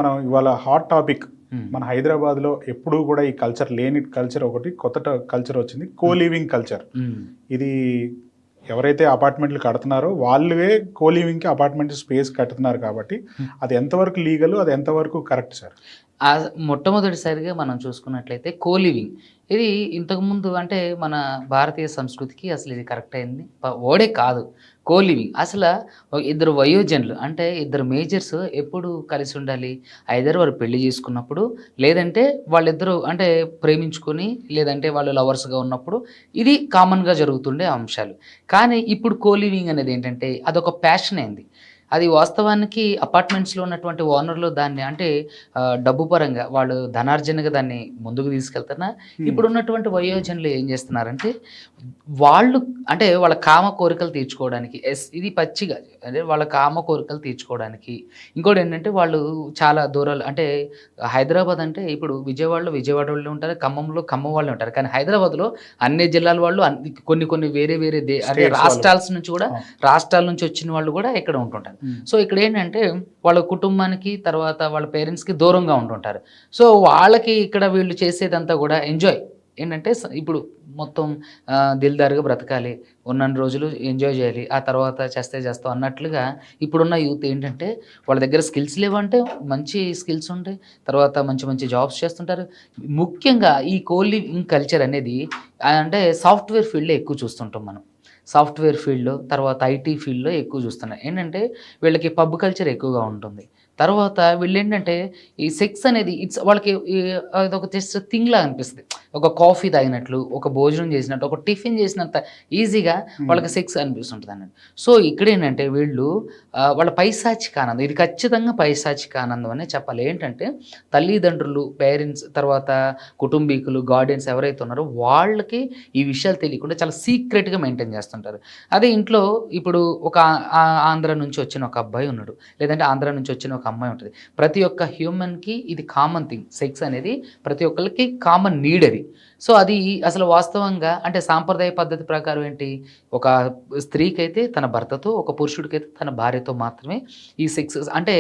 మనం ఇవాళ hot topic మన హైదరాబాద్లో ఎప్పుడూ కూడా ఈ కల్చర్ లేని కల్చర్ ఒకటి కొత్త కల్చర్ వచ్చింది, కో లివింగ్ కల్చర్. ఇది ఎవరైతే అపార్ట్మెంట్లు కడుతున్నారో వాళ్ళే కో లివింగ్కి అపార్ట్మెంట్ స్పేస్ కట్టుతున్నారు కాబట్టి అది ఎంతవరకు లీగల్, అది ఎంతవరకు కరెక్ట్ సార్? మొట్టమొదటిసారిగా మనం చూసుకున్నట్లయితే కో లివింగ్ ఇది ఇంతకుముందు అంటే మన భారతీయ సంస్కృతికి అసలు ఇది కరెక్ట్ అయింది ఓడే కాదు. కో లివింగ్ అసలు ఇద్దరు వయోజనులు అంటే ఇద్దరు మేజర్స్ ఎప్పుడు కలిసి ఉండాలి, ఐదర్ వారు పెళ్లి చేసుకున్నప్పుడు, లేదంటే వాళ్ళిద్దరూ అంటే ప్రేమించుకొని, లేదంటే వాళ్ళు లవర్స్గా ఉన్నప్పుడు ఇది కామన్గా జరుగుతుండే అంశాలు. కానీ ఇప్పుడు కో లివింగ్ అనేది ఏంటంటే అదొక ప్యాషన్ అయింది. అది వాస్తవానికి అపార్ట్మెంట్స్లో ఉన్నటువంటి ఓనర్లు దాన్ని అంటే డబ్బు పరంగా వాళ్ళు ధనార్జనగా దాన్ని ముందుకు తీసుకెళ్తున్నా. ఇప్పుడు ఉన్నటువంటి వయోజనులు ఏం చేస్తున్నారంటే వాళ్ళు అంటే వాళ్ళ కామ కోరికలు తీర్చుకోవడానికి, ఇది పచ్చిగా అంటే వాళ్ళ కామ కోరికలు తీర్చుకోవడానికి. ఇంకోటి ఏంటంటే వాళ్ళు చాలా దూరాలు అంటే హైదరాబాద్ అంటే ఇప్పుడు విజయవాడ వాళ్ళు ఉంటారు, ఖమ్మంలో ఖమ్మం వాళ్ళు ఉంటారు. కానీ హైదరాబాద్లో అన్ని జిల్లాల వాళ్ళు కొన్ని వేరే అంటే రాష్ట్రాల నుంచి వచ్చిన వాళ్ళు కూడా ఇక్కడ ఉంటుంటారు. సో ఇక్కడ ఏంటంటే వాళ్ళ కుటుంబానికి తర్వాత వాళ్ళ పేరెంట్స్కి దూరంగా ఉంటుంటారు. సో వాళ్ళకి ఇక్కడ వీళ్ళు చేసేదంతా కూడా ఎంజాయ్ ఏంటంటే ఇప్పుడు మొత్తం దిల్దారుగా బ్రతకాలి, ఉన్నన్ని రోజులు ఎంజాయ్ చేయాలి, ఆ తర్వాత చేస్తాం అన్నట్లుగా ఇప్పుడున్న యూత్ ఏంటంటే వాళ్ళ దగ్గర స్కిల్స్ లేవంటే మంచి స్కిల్స్ ఉంటాయి, తర్వాత మంచి జాబ్స్ చేస్తుంటారు. ముఖ్యంగా ఈ కో లివింగ్ కల్చర్ అనేది అంటే సాఫ్ట్వేర్ ఫీల్డ్లో ఎక్కువ చూస్తుంటాం మనం. సాఫ్ట్వేర్ ఫీల్డ్లో తర్వాత ఐటీ ఫీల్డ్లో ఎక్కువ చూస్తున్నాయి. ఏంటంటే వీళ్ళకి పబ్ కల్చర్ ఎక్కువగా ఉంటుంది. తర్వాత వీళ్ళు ఏంటంటే ఈ సెక్స్ అనేది వాళ్ళకి అదొక జస్ట్ థింగ్లా అనిపిస్తుంది. ఒక కాఫీ తాగినట్లు, ఒక భోజనం చేసినట్టు, ఒక టిఫిన్ చేసినంత ఈజీగా వాళ్ళకి సెక్స్ అనిపిస్తుంటుంది అన్నట్టు. సో ఇక్కడ ఏంటంటే వీళ్ళు వాళ్ళ పైశాచిక ఆనందం, ఇది ఖచ్చితంగా పైశాచిక ఆనందం అనే చెప్పాలి. ఏంటంటే తల్లిదండ్రులు, పేరెంట్స్, తర్వాత కుటుంబీకులు, గార్డియన్స్ ఎవరైతే ఉన్నారో వాళ్ళకి ఈ విషయాలు తెలియకుండా చాలా సీక్రెట్గా మెయింటైన్ చేస్తుంటారు. అదే ఇంట్లో ఇప్పుడు ఒక ఆంధ్ర నుంచి వచ్చిన ఒక అబ్బాయి ఉన్నాడు, లేదంటే ఆంధ్ర నుంచి వచ్చిన ఒక అమ్మాయి ఉంటుంది. ప్రతి ఒక్క హ్యూమన్కి ఇది కామన్ థింగ్. సెక్స్ అనేది ప్రతి ఒక్కరికి కామన్ నీడ్ అది. సో అది అసలు వాస్తవంగా అంటే సాంప్రదాయ పద్ధతి ప్రకారం ఏంటి, ఒక స్త్రీకి అయితే తన భర్తతో, ఒక పురుషుడికైతే తన భార్యతో మాత్రమే ఈ సెక్స్ అంటే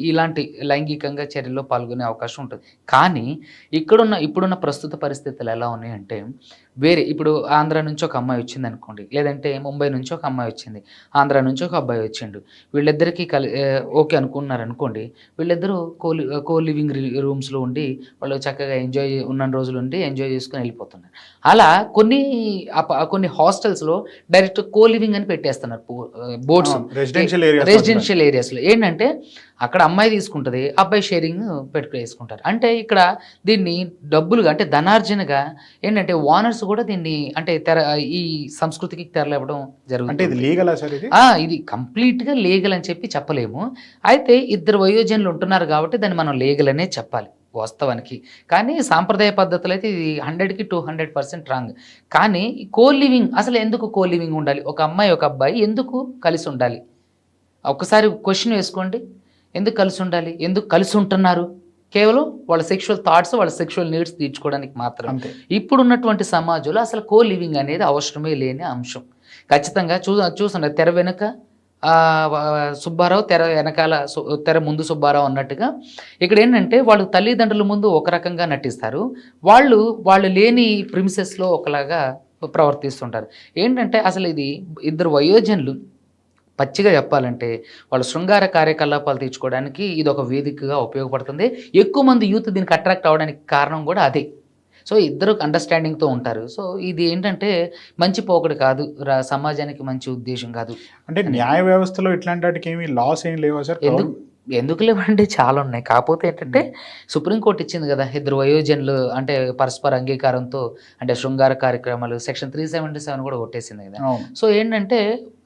ఇలాంటి లైంగికంగా చర్యల్లో పాల్గొనే అవకాశం ఉంటుంది. కానీ ఇప్పుడున్న ప్రస్తుత పరిస్థితులు ఎలా ఉన్నాయంటే వేరే ఇప్పుడు ఆంధ్ర నుంచి ఒక అమ్మాయి వచ్చింది అనుకోండి, లేదంటే ముంబై నుంచి ఒక అమ్మాయి వచ్చింది, ఆంధ్ర నుంచి ఒక అబ్బాయి వచ్చిండు, వీళ్ళిద్దరికీ ఓకే అనుకున్నారు అనుకోండి, వీళ్ళిద్దరూ కో లివింగ్ రూమ్స్లో ఉండి వాళ్ళు చక్కగా ఉన్న రోజులు ఉండి ఎంజాయ్ చేసుకుని వెళ్ళిపోతున్నారు. అలా కొన్ని హాస్టల్స్లో డైరెక్ట్ కో లివింగ్ అని పెట్టేస్తున్నారు బోర్డ్స్ రెసిడెన్షియల్ ఏరియాస్లో. ఏంటంటే అక్కడ అమ్మాయి తీసుకుంటుంది, అబ్బాయి షేరింగ్ వేసుకుంటారు. అంటే ఇక్కడ దీన్ని డబ్బులుగా అంటే ధనార్జనగా ఏంటంటే ఓనర్స్ కూడా దీన్ని అంటే ఈ సంస్కృతికి తెరలేవడం జరుగుతుంది. ఇది కంప్లీట్గా లీగల్ అని చెప్పలేము. అయితే ఇద్దరు వయోజనులు ఉంటున్నారు కాబట్టి దాన్ని మనం లీగల్ అనే చెప్పాలి వాస్తవానికి. కానీ సాంప్రదాయ పద్ధతులు అయితే ఇది 100కి 200% రాంగ్. కానీ కో లివింగ్ అసలు ఎందుకు కో లివింగ్ ఉండాలి, ఒక అమ్మాయి ఒక అబ్బాయి ఎందుకు కలిసి ఉండాలి? ఒక్కసారి క్వశ్చన్ వేసుకోండి, ఎందుకు కలిసి ఉండాలి, ఎందుకు కలిసి ఉంటున్నారు? కేవలం వాళ్ళ సెక్షువల్ థాట్స్, వాళ్ళ సెక్షువల్ నీడ్స్ తీర్చుకోవడానికి మాత్రం. ఇప్పుడున్నటువంటి సమాజంలో అసలు కో లివింగ్ అనేది అవసరమే లేని అంశం. ఖచ్చితంగా చూస్తున్నారు తెర వెనుక సుబ్బారావు, తెర వెనకాల తెర ముందు సుబ్బారావు అన్నట్టుగా ఇక్కడ ఏంటంటే వాళ్ళు తల్లిదండ్రుల ముందు ఒక రకంగా నటిస్తారు, వాళ్ళు లేని ప్రిమిసెస్లో ఒకలాగా ప్రవర్తిస్తుంటారు. ఏంటంటే అసలు ఇది ఇద్దరు వయోజనులు పచ్చిగా చెప్పాలంటే వాళ్ళ శృంగార కార్యకలాపాలు తీర్చుకోవడానికి ఇది ఒక వేదికగా ఉపయోగపడుతుంది. ఎక్కువ మంది యూత్ దీనికి అట్రాక్ట్ అవ్వడానికి కారణం కూడా అదే. సో ఇద్దరు అండర్స్టాండింగ్తో ఉంటారు. సో ఇది ఏంటంటే మంచి పోకడు కాదు, సమాజానికి మంచి ఉద్దేశం కాదు. అంటే న్యాయ వ్యవస్థలో ఇట్లాంటి వాటికి ఏమి లాస్ ఏం లేవా సార్? ఎందుకు లేవండి, చాలా ఉన్నాయి. కాకపోతే ఏంటంటే సుప్రీంకోర్టు ఇచ్చింది కదా, ఇద్దరు వయోజనులు అంటే పరస్పర అంగీకారంతో అంటే శృంగార కార్యక్రమాలు సెక్షన్ 377 కూడా కొట్టేసింది కదా. సో ఏంటంటే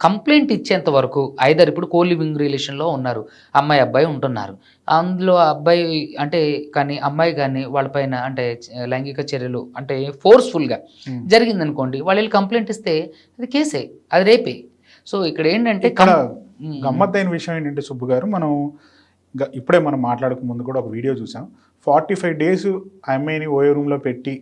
కంప్లైంట్ ఇచ్చేంత వరకు ఐదర్ ఇప్పుడు కో లివింగ్ రిలేషన్లో ఉన్నారు, అమ్మాయి అబ్బాయి ఉంటున్నారు, అందులో అబ్బాయి అంటే కానీ అమ్మాయి కానీ వాళ్ళపైన అంటే లైంగిక చర్యలు అంటే ఫోర్స్ఫుల్గా జరిగిందనుకోండి, వాళ్ళు కంప్లైంట్ ఇస్తే అది కేసే, అది రేపే. సో ఇక్కడ ఏంటంటే గమ్మత్తైన విషయం ఏంటంటే సుబ్బు గారు, ఇప్పుడే మనం మాట్లాడక ముందు కూడా ఒక వీడియో చూసాం. 45 days ఆ అమ్మాయిని ఓయో రూమ్లో పెట్టి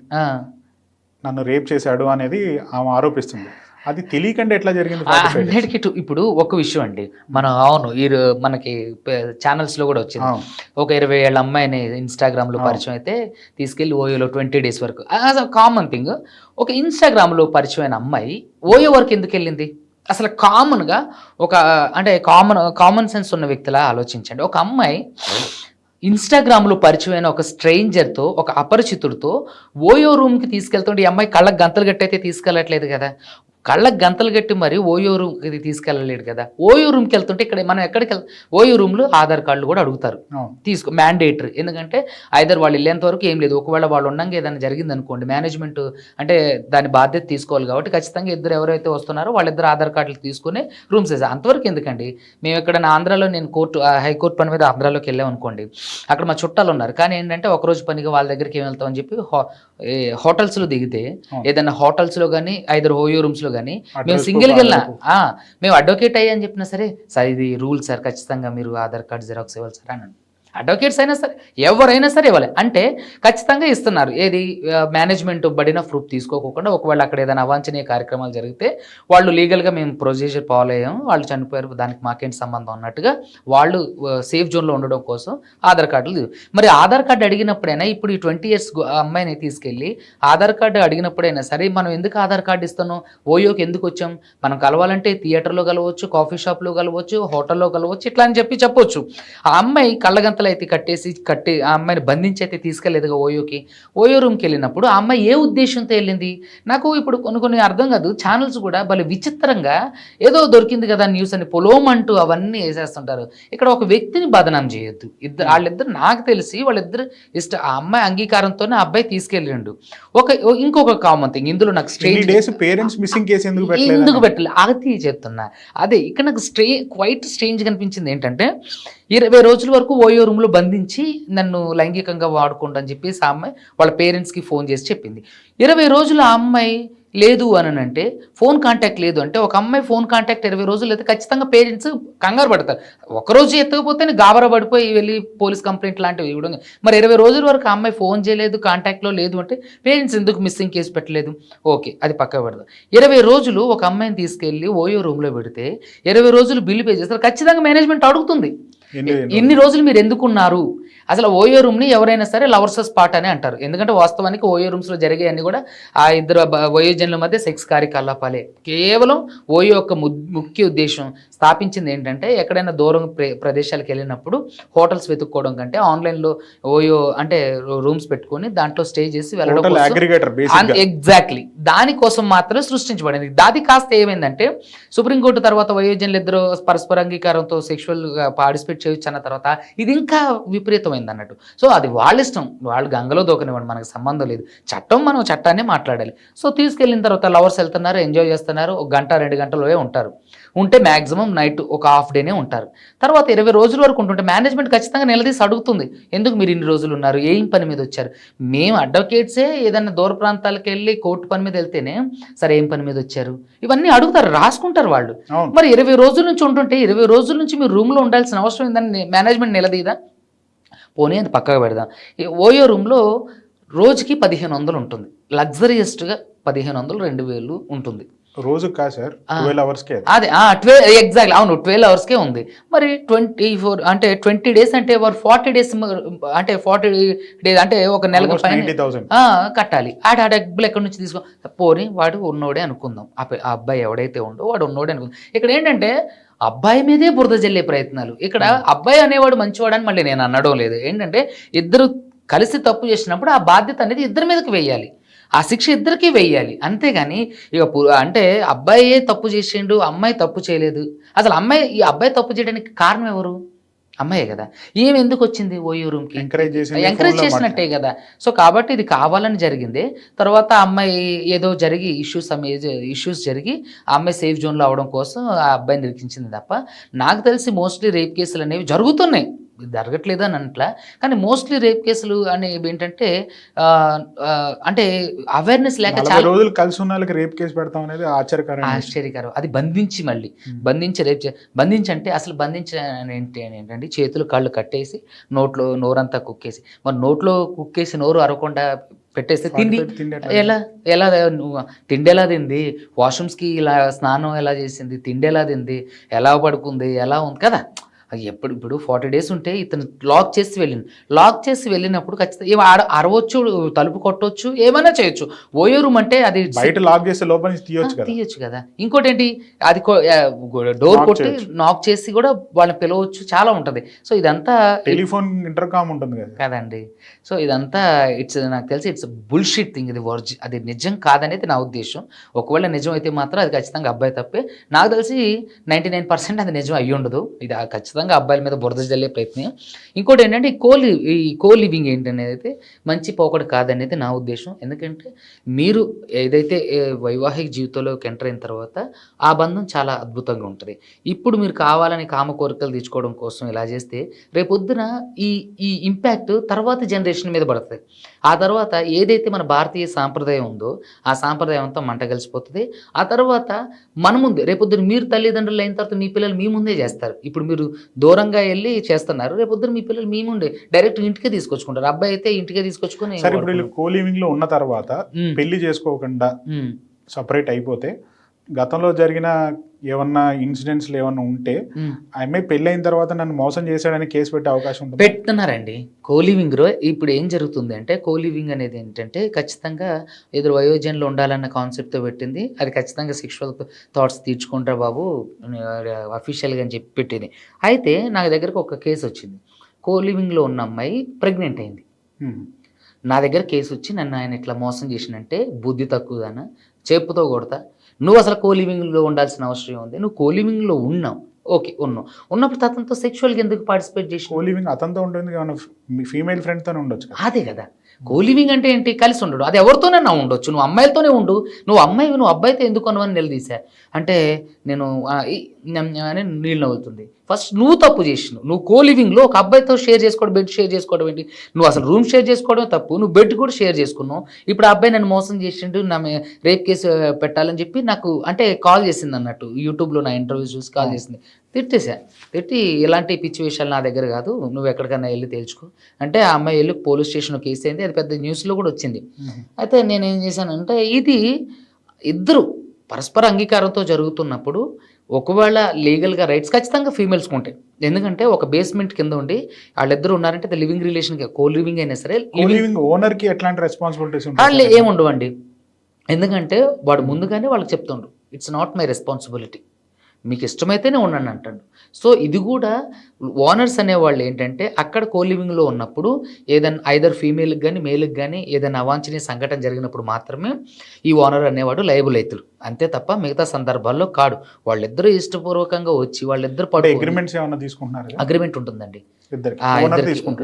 నన్ను రేప్ చేశాడు అనేది ఆమె ఆరోపిస్తుంది. అది తెలియకుండా ఎట్లా జరిగింది 45 days? అన్నిటికీ ఇప్పుడు ఒక విషయం అండి, మనం అవును మనకి ఛానల్స్లో కూడా వచ్చింది. ఒక 20 ఏళ్ళ అమ్మాయిని ఇన్స్టాగ్రామ్లో పరిచయం అయితే తీసుకెళ్ళి ఓయోలో 20 days వరకు, కామన్ థింగ్. ఒక ఇన్స్టాగ్రామ్లో పరిచయమైన అమ్మాయి ఓయో వరకు ఎందుకు వెళ్ళింది? అసలు కామన్గా ఒక అంటే కామన్ సెన్స్ ఉన్న వ్యక్తిలా ఆలోచించండి. ఒక అమ్మాయి ఇన్స్టాగ్రామ్లో పరిచయమైన ఒక స్ట్రేంజర్తో, ఒక అపరిచితుడితో ఓయో రూమ్కి తీసుకెళ్తుంటే ఈ అమ్మాయి కళ్ళకు గంతలు గట్టి అయితే తీసుకెళ్ళట్లేదు కదా, కళ్ళకు గంతలు గట్టి మరి ఓయో రూమ్కి తీసుకెళ్ళలేడు కదా. ఓయో రూమ్కి వెళ్తుంటే ఇక్కడ మనం ఎక్కడికి ఓయో రూమ్లో ఆధార్ కార్డులు కూడా అడుగుతారు, మ్యాండేటరీ. ఎందుకంటే ఐదర్ వాళ్ళు వెళ్ళేంత వరకు ఏం లేదు, ఒకవేళ వాళ్ళు ఉండగా ఏదైనా జరిగింది అనుకోండి, మేనేజ్మెంట్ అంటే దాని బాధ్యత తీసుకోవాలి కాబట్టి ఖచ్చితంగా ఇద్దరు ఎవరైతే వస్తున్నారో వాళ్ళిద్దరు ఆధార్ కార్డులు తీసుకుని రూమ్స్ వేసారు. అంతవరకు ఎందుకండి, మేము ఇక్కడ ఆంధ్రాలో నేను హైకోర్టు పని మీద ఆంధ్రాలోకి వెళ్ళాం అనుకోండి, అక్కడ మా చుట్టాలు ఉన్నారు, కానీ ఏంటంటే ఒకరోజు పనిగా వాళ్ళ దగ్గరికి ఏం వెళ్తామని చెప్పి హోటల్స్లో దిగితే, ఏదైనా హోటల్స్లో కానీ ఐదర్ ఓయో రూమ్స్లో కానీ మేము సింగిల్గా వెళ్ళినా, మేము అడ్వకేట్ అయ్యా అని చెప్పినా సరే, సార్ ఇది రూల్ సార్, ఖచ్చితంగా మీరు ఆధార్ కార్డు జిరాక్స్ ఇవ్వాలి సార్ అని. అడ్వకేట్స్ అయినా సరే ఎవరైనా సరే ఇవ్వాలి అంటే ఖచ్చితంగా ఇస్తున్నారు. ఏది మేనేజ్మెంట్ బడిన ప్రూఫ్ తీసుకోకుండా, ఒకవేళ అక్కడ ఏదైనా అవాంఛనీయ కార్యక్రమాలు జరిగితే వాళ్ళు లీగల్గా మేము ప్రొసీజర్ ఫాలో అయ్యాము, వాళ్ళు చనిపోయారు, దానికి మాకేంటి సంబంధం అన్నట్టుగా వాళ్ళు సేఫ్ జోన్లో ఉండడం కోసం ఆధార్ కార్డులు. మరి ఆధార్ కార్డు అడిగినప్పుడైనా, ఇప్పుడు ఈ 20 years అమ్మాయిని తీసుకెళ్ళి ఆధార్ కార్డు అడిగినప్పుడైనా సరే, మనం ఎందుకు ఆధార్ కార్డు ఇస్తాను, ఓయోకి ఎందుకు వచ్చాం, మనం కలవాలంటే థియేటర్లో కలవచ్చు, కాఫీ షాప్లో కలవచ్చు, హోటల్లో కలవచ్చు, ఇట్లా అని చెప్పొచ్చు. ఆ అమ్మాయి కళ్ళగంత అయితే కట్టి ఆ అమ్మాయిని బంధించి అయితే తీసుకెళ్లేదుగా ఓయోకి. ఓయో రూమ్కి వెళ్ళినప్పుడు ఆ అమ్మాయి ఏ ఉద్దేశంతో వెళ్ళింది నాకు ఇప్పుడు కొన్ని అర్థం కాదు. ఛానల్స్ కూడా భలే విచిత్రంగా ఏదో దొరికింది కదా న్యూస్ అని పొలోమంటూ అవన్నీ వేసేస్తుంటారు. ఇక్కడ ఒక వ్యక్తిని బదనాం చేయొద్దు. వాళ్ళిద్దరు నాకు తెలిసి వాళ్ళిద్దరు ఆ అమ్మాయి అంగీకారంతోనే ఆ అబ్బాయి తీసుకెళ్ళిండు. ఇంకొక కామన్ థింగ్ ఇందులో నాకు పేరెంట్స్ మిస్సింగ్ కేసు ఎందుకు పెట్టలేదు అది చెప్తున్నా. అదే ఇక్కడ నాకు క్వైట్ స్ట్రేంజ్ కనిపించింది ఏంటంటే, 20 రోజుల వరకు ఓయో రూమ్లో బంధించి నన్ను లైంగికంగా వాడుకోండి అని చెప్పేసి ఆ అమ్మాయి వాళ్ళ పేరెంట్స్కి ఫోన్ చేసి చెప్పింది. 20 రోజులు ఆ అమ్మాయి లేదు అని అంటే, ఫోన్ కాంటాక్ట్ లేదు అంటే, ఒక అమ్మాయి ఫోన్ కాంటాక్ట్ 20 రోజులు అయితే ఖచ్చితంగా పేరెంట్స్ కంగారు పడతారు. ఒకరోజు ఎత్తకపోతేనే గాబరా పడిపోయి వెళ్ళి పోలీస్ కంప్లైంట్ లాంటివి ఇవ్వడం. మరి 20 రోజుల వరకు ఆ అమ్మాయి ఫోన్ చేయలేదు, కాంటాక్ట్లో లేదు అంటే పేరెంట్స్ ఎందుకు మిస్సింగ్ కేసు పెట్టలేదు? ఓకే, అది పక్కకు పెడదాం. 20 రోజులు ఒక అమ్మాయిని తీసుకెళ్ళి ఓయో రూమ్లో పెడితే 20 రోజులు బిల్లు పే చేస్తారు, ఖచ్చితంగా మేనేజ్మెంట్ అడుగుతుంది, ఇన్ని రోజులు మీరు ఎందుకున్నారు? అసలు ఓయో రూమ్ని ఎవరైనా సరే లవర్స్ స్పాట్ అని అంటారు. ఎందుకంటే వాస్తవానికి ఓయో రూమ్స్లో జరిగేవన్నీ కూడా ఆ ఇద్దరు వయోజనుల మధ్య సెక్స్ కార్యకలాపాలే. కేవలం ఓయో యొక్క ముఖ్య ఉద్దేశం స్థాపించింది ఏంటంటే, ఎక్కడైనా దూరం ప్రదేశాలకు వెళ్ళినప్పుడు హోటల్స్ వెతుక్కోవడం కంటే ఆన్లైన్లో ఓయో అంటే రూమ్స్ పెట్టుకొని దాంట్లో స్టే చేసి వెళ్ళడం, ఎగ్జాక్ట్లీ దానికోసం మాత్రమే సృష్టించబడింది. దాది కాస్త ఏమైందంటే, సుప్రీంకోర్టు తర్వాత వయోజనులు ఇద్దరు పరస్పర అంగీకారంతో సెక్షువల్గా పార్టిసిపేట్ చేయొచ్చు అన్న తర్వాత ఇది ఇంకా విపరీతమైంది అన్నట్టు. సో అది వాళ్ళ ఇష్టం, వాళ్ళు గంగలో దూకనివ్వండి, మనకు సంబంధం లేదు. మనం చట్టాన్ని మాట్లాడాలి. సో తీసుకెళ్ళిన తర్వాత లవర్స్ వెళ్తున్నారు, ఎంజాయ్ చేస్తున్నారు, 1 గంట 2 గంటలు ఉంటే మ్యాక్సిమం నైట్ ఒక హాఫ్ డేనే ఉంటారు. తర్వాత 20 రోజుల వరకు ఉంటుంటే మేనేజ్మెంట్ ఖచ్చితంగా నిలదీసి అడుగుతుంది, ఎందుకు మీరు ఇన్ని రోజులు ఉన్నారు, ఏం పని మీద వచ్చారు? మేము అడ్వకేట్సే ఏదైనా దూర ప్రాంతాలకు వెళ్ళి కోర్టు పని మీద వెళ్తేనే సరే ఏం పని మీద వచ్చారు ఇవన్నీ అడుగుతారు, రాసుకుంటారు వాళ్ళు. మరి 20 రోజుల నుంచి ఉంటుంటే 20 రోజుల నుంచి మీరు రూమ్లో ఉండాల్సిన అవసరం ఏందని మేనేజ్మెంట్ నిలదీదా? పోనీ అది పక్కగా పెడదాం. ఈ ఓయో రూమ్లో రోజుకి 1500 ఉంటుంది, లగ్జరియస్ట్గా 1500 2000 ఉంటుంది రోజు కాదు సార్, 12 అవర్స్కే. అదే ఎగ్జాక్ట్లీ అవును, 12 అవర్స్కే ఉంది. మరి 24 అంటే 20 days అంటే 40 days అంటే 40 days అంటే ఒక నెలకు కట్టాలి. ఆ డబ్బులు ఎక్కడి నుంచి తీసుకో? పోనీ వాడు ఉన్నోడే అనుకుందాం, ఆ అబ్బాయి ఎవడైతే ఉండో వాడు ఉన్నోడే అనుకుందాం. ఇక్కడ ఏంటంటే అబ్బాయి మీదే బురద జల్లే ప్రయత్నాలు. ఇక్కడ అబ్బాయి అనేవాడు మంచివాడని మళ్ళీ నేను అనడం లేదు. ఏంటంటే ఇద్దరు కలిసి తప్పు చేసినప్పుడు ఆ బాధ్యత అనేది ఇద్దరి మీదకి వేయాలి, ఆ శిక్ష ఇద్దరికీ వేయాలి. అంతేగాని ఇక అంటే అబ్బాయే తప్పు చేసిండు, అమ్మాయి తప్పు చేయలేదు. అసలు ఈ అబ్బాయి తప్పు చేయడానికి కారణం ఎవరు? అమ్మాయే కదా. ఏమి ఎందుకు వచ్చింది ఓయో రూమ్కి? ఎంకరేజ్ చేసినట్టే కదా. సో కాబట్టి ఇది కావాలని జరిగింది. తర్వాత అమ్మాయి ఏదో జరిగి ఇష్యూస్ జరిగి ఆ అమ్మాయి సేఫ్ జోన్లో అవడం కోసం ఆ అబ్బాయిని నిరీక్షించింది తప్ప, నాకు తెలిసి మోస్ట్లీ రేప్ కేసులు అనేవి జరుగుతున్నాయి. జరగట్లేదు అని అంట్లా, కానీ మోస్ట్లీ రేప్ కేసులు అనేవి ఏంటంటే అంటే అవేర్నెస్ లేక 40 చాలా రోజులు కలిసి ఉన్న వాళ్ళకి రేప్ కేసు పెడతాం అనేది ఆశ్చర్యకరం. ఆశ్చర్యకరం. అది బంధించి మళ్ళీ బంధించి రేపు బంధించి అంటే అసలు ఏంటంటే చేతులు కాళ్ళు కట్టేసి నోట్లో నోరంతా కుక్కేసి, మరి నోట్లో కుక్కేసి నోరు అరవకుండా పెట్టేస్తే తిండి ఎలా ఎలా నువ్వు తిండి ఎలా తింది, వాష్రూమ్స్కి ఇలా స్నానం ఎలా చేసింది, తిండి ఎలా తింది, ఎలా పడుకుంది, ఎలా ఉంది కదా. అది ఇప్పుడు 40 days ఉంటే ఇతను లాక్ చేసి వెళ్ళినప్పుడు ఖచ్చితంగా అరవచ్చు, తలుపు కొట్టవచ్చు, ఏమైనా చేయొచ్చు. ఓయో రూమ్ అంటే అది బయట లాక్ చేస్తే లోపల నుంచి తీయొచ్చు కదా. ఇంకోటి ఏంటి, అది డోర్ కొట్టి నాక్ చేసి కూడా వాళ్ళని పిలవచ్చు, చాలా ఉంటుంది. సో ఇదంతా టెలిఫోన్ ఇంటర్కామ్ ఉంటుంది కదా కదండి. సో ఇదంతా నాకు తెలిసి ఇట్స్ బుల్షిట్ థింగ్. ఇది అది నిజం కాదనేది నా ఉద్దేశం. ఒకవేళ నిజం అయితే మాత్రం అది ఖచ్చితంగా అబ్బాయి తప్పే. నాకు తెలిసి 99% అది నిజం అయ్యి ఉండదు. ఇది ఖచ్చితంగా అబ్బాయిల మీద బురద జల్లే ప్రయత్నం. ఇంకోటి ఏంటంటే ఈ కో లివింగ్ ఏంటనేది అయితే మంచి పోకడు కాదనేది నా ఉద్దేశం. ఎందుకంటే మీరు ఏదైతే వైవాహిక జీవితంలోకి ఎంటర్ అయిన తర్వాత ఆ బంధం చాలా అద్భుతంగా ఉంటుంది. ఇప్పుడు మీరు కావాలని కామ కోరికలు తీర్చుకోవడం కోసం ఇలా చేస్తే రేపొద్దున ఈ ఇంపాక్ట్ తర్వాత జనరేషన్ మీద పడుతుంది. ఆ తర్వాత ఏదైతే మన భారతీయ సాంప్రదాయం ఉందో ఆ సాంప్రదాయం అంతా మంట కలిసిపోతుంది. ఆ తర్వాత మన ముందే రేపొద్దున మీరు తల్లిదండ్రులు అయిన తర్వాత మీ పిల్లలు మీ ముందే చేస్తారు. ఇప్పుడు మీరు దూరంగా వెళ్ళి చేస్తున్నారు, రేపొద్దున మీ పిల్లలు మీ ముందే డైరెక్ట్ ఇంటికే తీసుకొచ్చుకుంటారు. అబ్బాయి అయితే ఇంటికే తీసుకొచ్చుకొని సరే. ఇప్పుడు వీళ్ళు కో లివింగ్ లో ఉన్న తర్వాత పెళ్లి చేసుకోకుండా సపరేట్ అయిపోతే గతంలో జరిగిన ఏమన్నా ఇన్సిడెంట్స్ ఏమన్నా ఉంటే ఆ అమ్మాయి పెళ్లి అయిన తర్వాత నన్ను మోసం చేశాడని కేసు పెట్టే అవకాశం ఉంటుంది. పెడుతున్నారండి కోలివింగ్ లో. ఇప్పుడు ఏం జరుగుతుంది అంటే కోలివింగ్ అనేది ఏంటంటే ఖచ్చితంగా ఎదురు వయోజనంలో ఉండాలన్న కాన్సెప్ట్తో పెట్టింది. అది ఖచ్చితంగా సెక్షువల్ థాట్స్ తీర్చుకుంటారు బాబు అఫీషియల్గా అని చెప్పి పెట్టింది. అయితే నా దగ్గరకు ఒక కేసు వచ్చింది. కోలివింగ్లో ఉన్న అమ్మాయి ప్రెగ్నెంట్ అయింది. నా దగ్గర కేసు వచ్చి నన్ను ఆయన ఇట్లా మోసం చేసినంటే బుద్ధి తక్కువదానా, చెప్పుతో కొడతా, నువ్వు అసలు కోలివింగ్లో ఉండాల్సిన అవసరం ఉంది, నువ్వు కోలివింగ్లో ఉన్నావు, ఓకే ఉన్నప్పుడు అతనితో సెక్షువల్గా ఎందుకు పార్టిసిపేట్ చేసి? కోలివింగ్ అతనితో ఉంటుంది, ఫీమేల్ ఫ్రెండ్తోనే ఉండొచ్చు. అదే కదా కోలివింగ్ అంటే ఏంటి, కలిసి ఉండడు. అది ఎవరితోనైనా ఉండొచ్చు, నువ్వు అమ్మాయిలతోనే ఉండు, నువ్వు అబ్బాయితో ఎందుకు అన్నవని నిలదీశా అంటే నేను నీళ్ళు నవ్వుతుంది. ఫస్ట్ నువ్వు తప్పు చేసినావు. నువ్వు కోలివింగ్లో ఒక అబ్బాయితో షేర్ చేసుకోవడం, బెడ్ షేర్ చేసుకోవడం ఏంటి, నువ్వు అసలు రూమ్ షేర్ చేసుకోవడం తప్పు, నువ్వు బెడ్ కూడా షేర్ చేసుకున్నావు. ఇప్పుడు ఆ అబ్బాయి నన్ను మోసం చేసిండు, నా రేప్ కేసు పెట్టాలని చెప్పి నాకు అంటే కాల్ చేసింది అన్నట్టు. యూట్యూబ్లో నా ఇంటర్వ్యూ చూసి కాల్ చేసింది. తిట్టి ఇలాంటి పిచ్చి విషయాలు నా దగ్గర కాదు, నువ్వు ఎక్కడికైనా వెళ్ళి తేల్చుకో అంటే ఆ అమ్మాయి వెళ్ళి పోలీస్ స్టేషన్లో కేసు అయింది. అది పెద్ద న్యూస్లో కూడా వచ్చింది. అయితే నేనేం చేశానంటే ఇది ఇద్దరు పరస్పర అంగీకారంతో జరుగుతున్నప్పుడు ఒకవేళ లీగల్గా రైట్స్ ఖచ్చితంగా ఫీమేల్స్కి ఉంటాయి. ఎందుకంటే ఒక బేస్మెంట్ కింద ఉండి వాళ్ళిద్దరు ఉన్నారంటే లివింగ్ రిలేషన్ కో లివింగ్ అయినా సరే ఓనర్కి ఎట్లాంటి రెస్పాన్సిబిలిటీస్ వాళ్ళు ఏముండవండి. ఎందుకంటే వాడు ముందుగానే వాళ్ళకి చెప్తుండ్రు, ఇట్స్ నాట్ మై రెస్పాన్సిబిలిటీ, మీకు ఇష్టమైతేనే ఉండండి అంటాడు. సో ఇది కూడా ఓనర్స్ అనేవాళ్ళు ఏంటంటే అక్కడ కోలివింగ్లో ఉన్నప్పుడు ఏదైనా ఐదర్ ఫీమేల్కి కానీ మేల్కి కానీ ఏదైనా అవాంఛనీయ సంఘటన జరిగినప్పుడు మాత్రమే ఈ ఓనర్ అనేవాడు లయబుల్ అవుతారు, అంతే తప్ప మిగతా సందర్భాల్లో కాడు. వాళ్ళిద్దరూ ఇష్టపూర్వకంగా వచ్చి వాళ్ళిద్దరు అగ్రిమెంట్స్ ఏమన్నా తీసుకుంటున్నారు? అగ్రిమెంట్ ఉంటుందండి, ఓనర్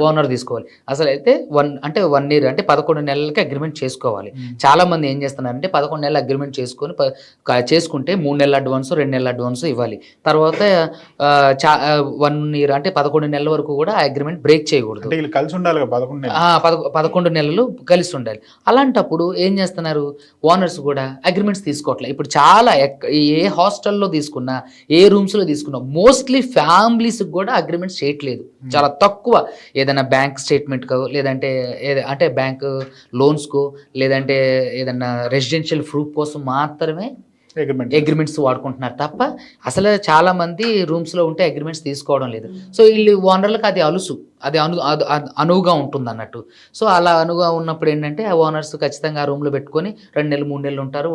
ఓనర్ తీసుకోవాలి. అసలు అయితే 1 year అంటే 11 నెలలకి అగ్రిమెంట్ చేసుకోవాలి. చాలా మంది ఏం చేస్తున్నారంటే 11 నెలలు అగ్రిమెంట్ చేసుకుంటే 3 నెలల అడ్వాన్స్ 2 నెలల అడ్వాన్స్ ఇవ్వాలి. తర్వాత 1 year అంటే 11 నెలల వరకు కూడా ఆ అగ్రిమెంట్ బ్రేక్ చేయకూడదు. కలిసి ఉండాలి 11 నెలలు కలిసి ఉండాలి. అలాంటప్పుడు ఏం చేస్తున్నారు ఓనర్స్ కూడా అగ్రిమెంట్స్ తీసుకోవట్లేదు. ఇప్పుడు చాలా ఏ హాస్టల్లో తీసుకున్నా ఏ రూమ్స్లో తీసుకున్నా మోస్ట్లీ ఫ్యామిలీస్కి కూడా అగ్రిమెంట్స్ చేయట్లేదు, చాలా తక్కువ. ఏదైనా బ్యాంక్ స్టేట్మెంట్కో లేదంటే అంటే బ్యాంక్ లోన్స్కో లేదంటే ఏదైనా రెసిడెన్షియల్ ప్రూఫ్ కోసం మాత్రమే అగ్రిమెంట్స్ వాడుకుంటున్నారు తప్ప అసలు చాలా మంది రూమ్స్లో ఉంటే అగ్రిమెంట్స్ తీసుకోవడం లేదు. సో వీళ్ళు ఓనర్లకు అది అలుసు, అది అనువుగా ఉంటుంది అన్నట్టు. సో అలా అనువుగా ఉన్నప్పుడు ఏంటంటే ఆ ఓనర్స్ ఖచ్చితంగా ఆ రూమ్లో పెట్టుకొని 2 నెలలు 3 నెలలు ఉంటారు.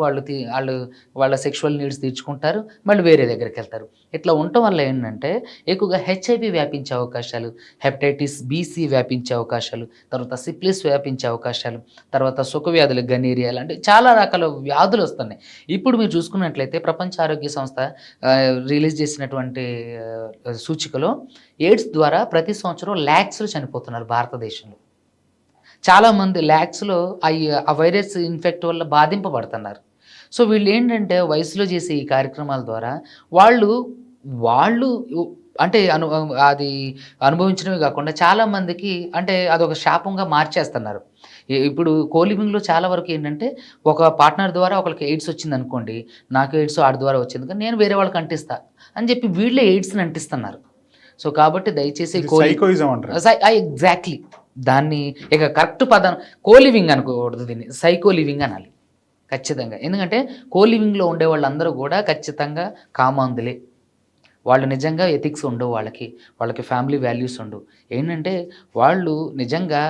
వాళ్ళ సెక్షువల్ నీడ్స్ తీర్చుకుంటారు, మళ్ళీ వేరే దగ్గరికి వెళ్తారు. ఇట్లా ఉండటం వల్ల ఏంటంటే ఎక్కువగా హెచ్ఐవి వ్యాపించే అవకాశాలు, హెపటైటిస్ BC వ్యాపించే అవకాశాలు, తర్వాత సిఫిలిస్ వ్యాపించే అవకాశాలు, తర్వాత సుఖవ్యాధులు గనీరియా లాంటి చాలా రకాల వ్యాధులు వస్తున్నాయి. ఇప్పుడు మీరు చూసుకున్నట్లయితే ప్రపంచ ఆరోగ్య సంస్థ రిలీజ్ చేసినటువంటి సూచికలో ఎయిడ్స్ ద్వారా ప్రతి సంవత్సరం lakhsలో చనిపోతున్నారు భారతదేశంలో. చాలామంది lakhsలో ఆ వైరస్ ఇన్ఫెక్ట్ వల్ల బాధింపబడుతున్నారు. సో వీళ్ళు ఏంటంటే వయసులో చేసే ఈ కార్యక్రమాల ద్వారా వాళ్ళు అంటే అది అనుభవించడమే కాకుండా చాలామందికి అంటే అదొక శాపంగా మార్చేస్తున్నారు. ఇప్పుడు కోలివింగ్‌లో చాలా వరకు ఏంటంటే, ఒక పార్ట్నర్ ద్వారా ఒకళ్ళకి ఎయిడ్స్ వచ్చిందనుకోండి, నాకు ఎయిడ్స్ ఆడి ద్వారా వచ్చింది కానీ నేను వేరే వాళ్ళకి అంటిస్తా అని చెప్పి వీళ్ళే ఎయిడ్స్‌ని అంటిస్తున్నారు. సో, కాబట్టి దయచేసి సైకోయిజం అంటారు. ఎగ్జాక్ట్‌లీ. దాన్ని ఇక కరెక్ట్ పదం కోలివింగ్ అనకూడదు, దీన్ని సైకో లివింగ్ అనాలి ఖచ్చితంగా. ఎందుకంటే కోలివింగ్‌లో ఉండే వాళ్ళందరూ కూడా ఖచ్చితంగా కామాంధులే. వాళ్ళు నిజంగా ఎథిక్స్ ఉండవు వాళ్ళకి. వాళ్ళకి ఫ్యామిలీ వాల్యూస్ ఉండవు. ఏంటంటే వాళ్ళు నిజంగా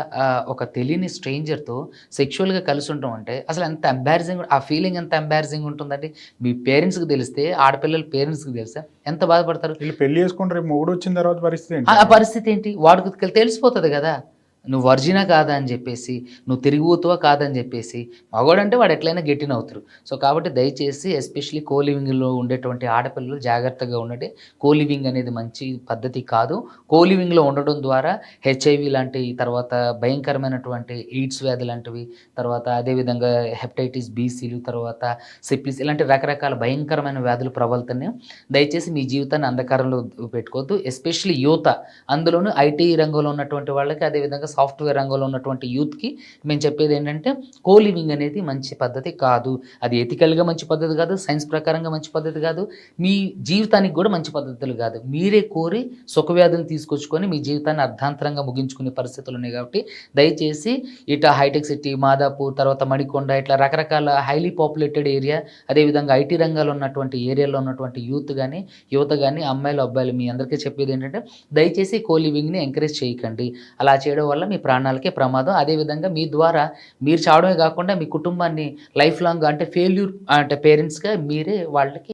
ఒక తెలియని స్ట్రేంజర్‌తో సెక్సువల్‌గా కలిసి ఉండటం అంటే అసలు ఎంత ఎంబారసింగ్, ఆ ఫీలింగ్ ఎంత ఎంబారసింగ్ ఉంటుందండి. మీ పేరెంట్స్‌కి తెలిస్తే, ఆడపిల్లల పేరెంట్స్‌కి తెలిస్తే ఎంత బాధపడతారు. వీళ్ళు పెళ్లి చేసుకుంటారు, రేపు మొగుడు వచ్చిన తర్వాత పరిస్థితి ఆ ఏంటి? పరిస్థితి ఏంటి? వాడికి తెలిసిపోతది గదా! నువ్వు వర్జినా కాదా అని జెప్పేసి, నువ్వు తిరుగుబోతువా కాదని జెప్పేసి, మగోడంటే వాడు ఎట్లైనా గెట్టినవుతారు. సో, కాబట్టి దయచేసి ఎస్పెషల్లీ కో లివింగ్‌లో ఉండేటువంటి ఆడపిల్లలు జాగ్రత్తగా ఉండండి. కో లివింగ్ అనేది మంచి పద్ధతి కాదు. కో లివింగ్‌లో ఉండడం ద్వారా హెచ్ఐవి లాంటి, తర్వాత భయంకరమైనటువంటి ఎయిడ్స్ వ్యాధి లాంటివి, తర్వాత అదేవిధంగా హెపటైటిస్ బీసీలు, తర్వాత సిఫిలిస్ ఇలాంటి రకరకాల భయంకరమైన వ్యాధులు ప్రబలుతున్నాయి. దయచేసి మీ జీవితాన్ని అంధకారంలో పెట్టుకోవద్దు. ఎస్పెషల్లీ యువత, అందులోనూ ఐటీ రంగంలో ఉన్నటువంటి వాళ్ళకి, అదేవిధంగా సాఫ్ట్‌వేర్ రంగంలో ఉన్నటువంటి యూత్‌కి మేము చెప్పేది ఏంటంటే, కో లివింగ్ అనేది మంచి పద్ధతి కాదు. అది ఎథికల్‌గా మంచి పద్ధతి కాదు, సైన్స్ ప్రకారంగా మంచి పద్ధతి కాదు, మీ జీవితానికి కూడా మంచి పద్ధతులు కాదు. మీరే కోరి సుఖవ్యాధులను తీసుకొచ్చుకొని మీ జీవితాన్ని అర్ధాంతరంగా ముగించుకునే పరిస్థితులు ఉన్నాయి కాబట్టి దయచేసి ఇటు హైటెక్ సిటీ, మాదాపూర్, తర్వాత మణికొండ ఇట్లా రకరకాల హైలీ పాపులేటెడ్ ఏరియా, అదేవిధంగా ఐటీ రంగాల్లో ఉన్నటువంటి ఏరియాలో ఉన్నటువంటి యూత్ కానీ, యువత కానీ, అమ్మాయిలు, అబ్బాయిలు మీ అందరికీ చెప్పేది ఏంటంటే, దయచేసి కో లివింగ్‌ని ఎంకరేజ్ చేయకండి. అలా చేయడం వల్ల మీ ప్రాణాలకే ప్రమాదం. అదేవిధంగా మీ ద్వారా మీరు చావడమే కాకుండా మీ కుటుంబాన్ని లైఫ్ లాంగ్ అంటే ఫెయిల్యూర్ అంటే పేరెంట్స్‌గా మీరే వాళ్ళకి